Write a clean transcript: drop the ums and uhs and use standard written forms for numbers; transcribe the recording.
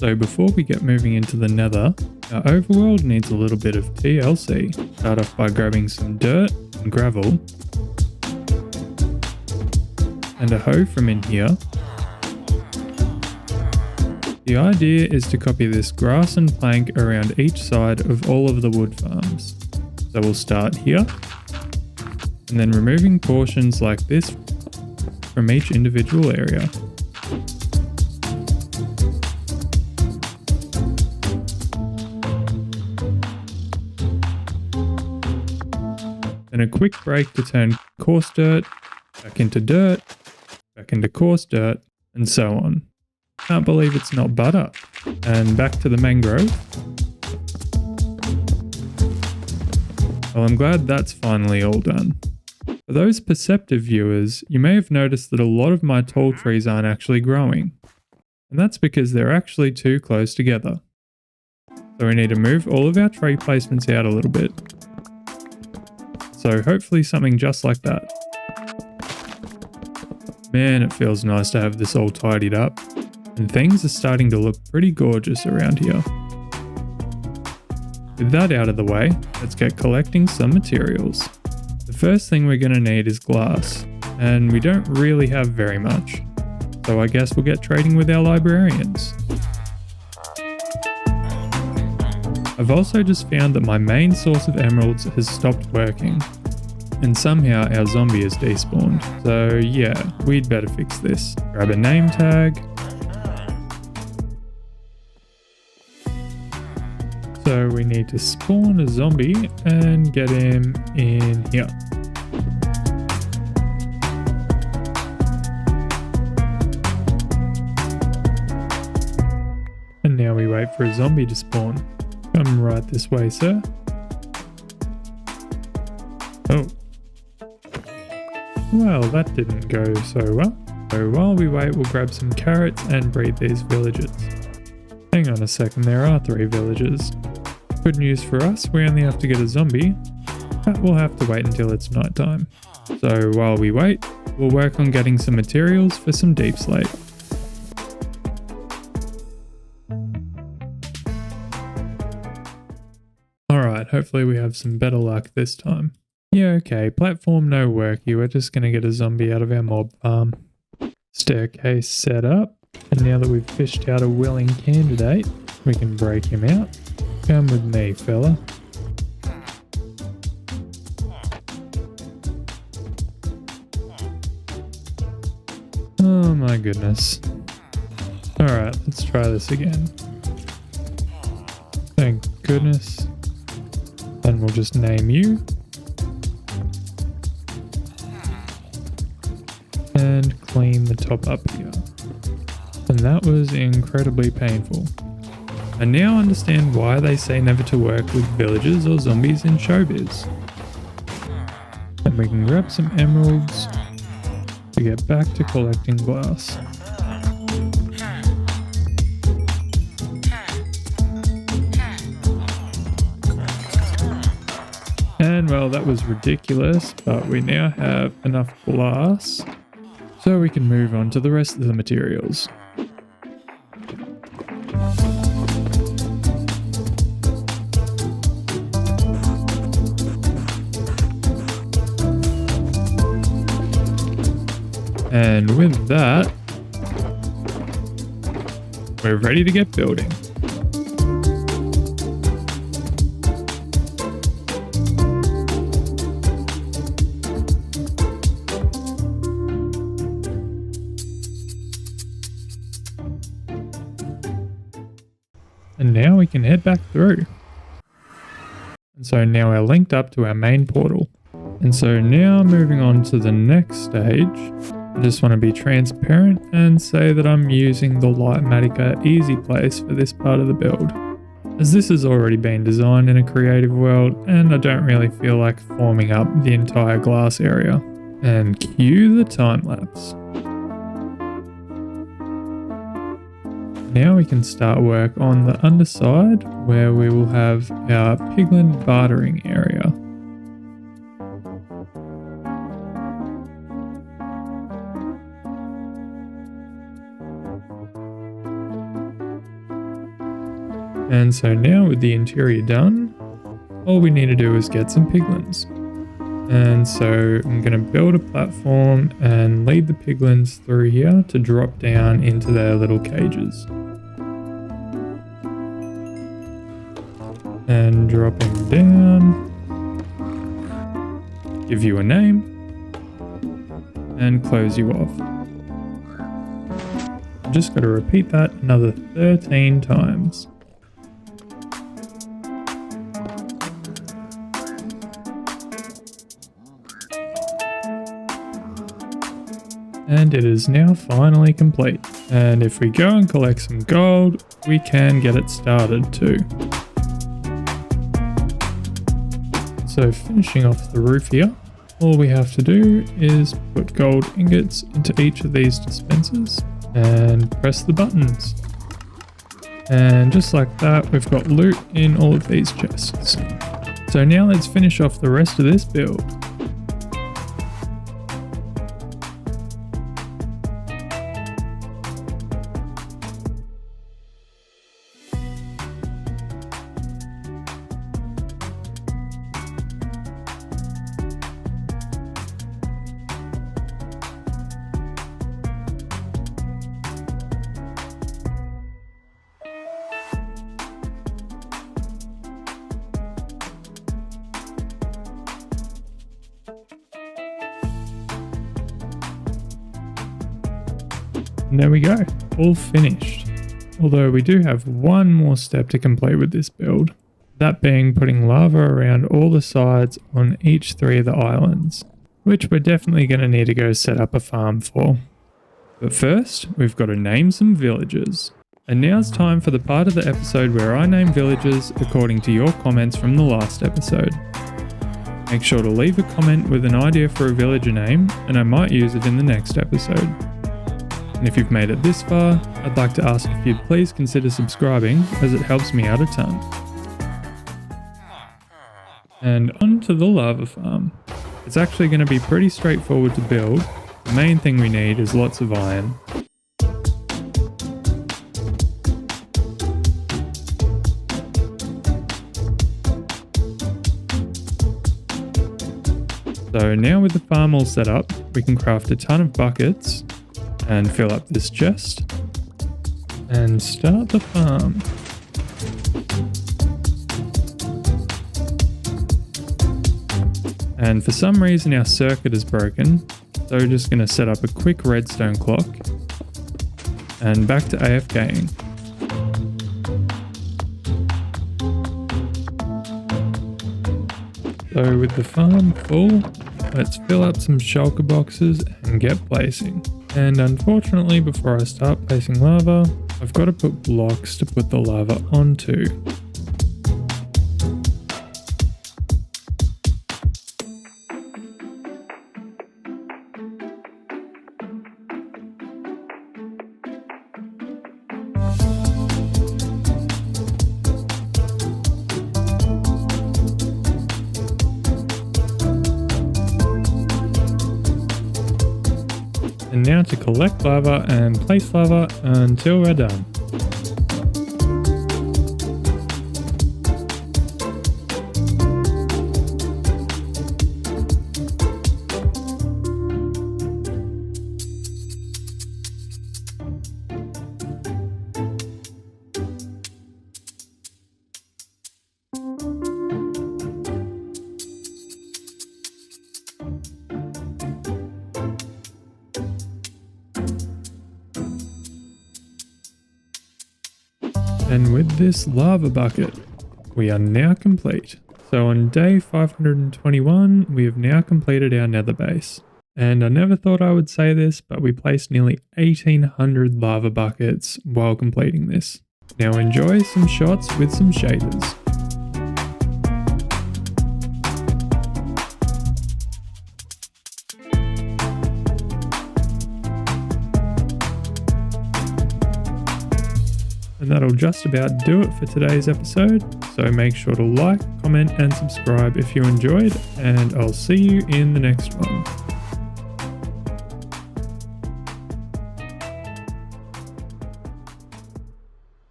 So before we get moving into the Nether, our overworld needs a little bit of TLC. Start off by grabbing some dirt and gravel and a hoe from in here. The idea is to copy this grass and plank around each side of all of the wood farms. So we'll start here, and then removing portions like this from each individual area. Then a quick break to turn coarse dirt back into dirt, back into coarse dirt, and so on. Can't believe it's not butter. And back to the mangrove. Well, I'm glad that's finally all done. For those perceptive viewers, you may have noticed that a lot of my tall trees aren't actually growing. And that's because they're actually too close together. So we need to move all of our tree placements out a little bit. So hopefully something just like that. Man, it feels nice to have this all tidied up. And things are starting to look pretty gorgeous around here. With that out of the way, let's get collecting some materials. The first thing we're going to need is glass, and we don't really have very much. So I guess we'll get trading with our librarians. I've also just found that my main source of emeralds has stopped working. And somehow our zombie is despawned. So yeah, we'd better fix this. Grab a name tag. So we need to spawn a zombie and get him in here. And now we wait for a zombie to spawn. Come right this way, sir. Oh. Well, that didn't go so well. So while we wait, we'll grab some carrots and breed these villagers. Hang on a second, there are 3 villagers. Good news for us, we only have to get a zombie, but we'll have to wait until it's nighttime. So while we wait, we'll work on getting some materials for some deep slate. Alright, hopefully we have some better luck this time. Yeah, okay, platform no worky, we're just gonna get a zombie out of our mob farm. Staircase set up, and now that we've fished out a willing candidate, we can break him out. Come with me, fella. Oh my goodness. Alright, let's try this again. Thank goodness. And we'll just name you. And clean the top up here. And that was incredibly painful. I now understand why they say never to work with villagers or zombies in showbiz. And we can grab some emeralds to get back to collecting glass. And well, that was ridiculous, but we now have enough glass so we can move on to the rest of the materials. And with that, we're ready to get building. And now we can head back through. And so now we're linked up to our main portal. And so now moving on to the next stage, I just want to be transparent and say that I'm using the Lightmatica Easy Place for this part of the build, as this has already been designed in a creative world and I don't really feel like forming up the entire glass area. And cue the time lapse. Now we can start work on the underside where we will have our Piglin bartering area. And so now with the interior done, all we need to do is get some piglins. And so I'm going to build a platform and lead the piglins through here to drop down into their little cages. And dropping down, give you a name, and close you off. I've just got to repeat that another 13 times. And it is now finally complete. And if we go and collect some gold, we can get it started too. So finishing off the roof here, all we have to do is put gold ingots into each of these dispensers and press the buttons. And just like that, we've got loot in all of these chests. So now let's finish off the rest of this build. And there we go, all finished. Although we do have one more step to complete with this build, that being putting lava around all the sides on each 3 of the islands, which we're definitely going to need to go set up a farm for. But first, we've got to name some villages. And now's time for the part of the episode where I name villages according to your comments from the last episode. Make sure to leave a comment with an idea for a villager name, and I might use it in the next episode. And if you've made it this far, I'd like to ask if you'd please consider subscribing, as it helps me out a ton. And on to the lava farm. It's actually going to be pretty straightforward to build. The main thing we need is lots of iron. So now with the farm all set up, we can craft a ton of buckets and fill up this chest and start the farm. And for some reason our circuit is broken, so we're just going to set up a quick redstone clock and back to AFKing. So with the farm full, let's fill up some shulker boxes and get placing. And unfortunately, before I start placing lava, I've got to put blocks to put the lava onto. And now to collect lava and place lava until we're done. And with this lava bucket, we are now complete. So on day 521, we have now completed our nether base. And I never thought I would say this, but we placed nearly 1800 lava buckets while completing this. Now enjoy some shots with some shaders. And that'll just about do it for today's episode. So make sure to like, comment and subscribe if you enjoyed, and I'll see you in the next one.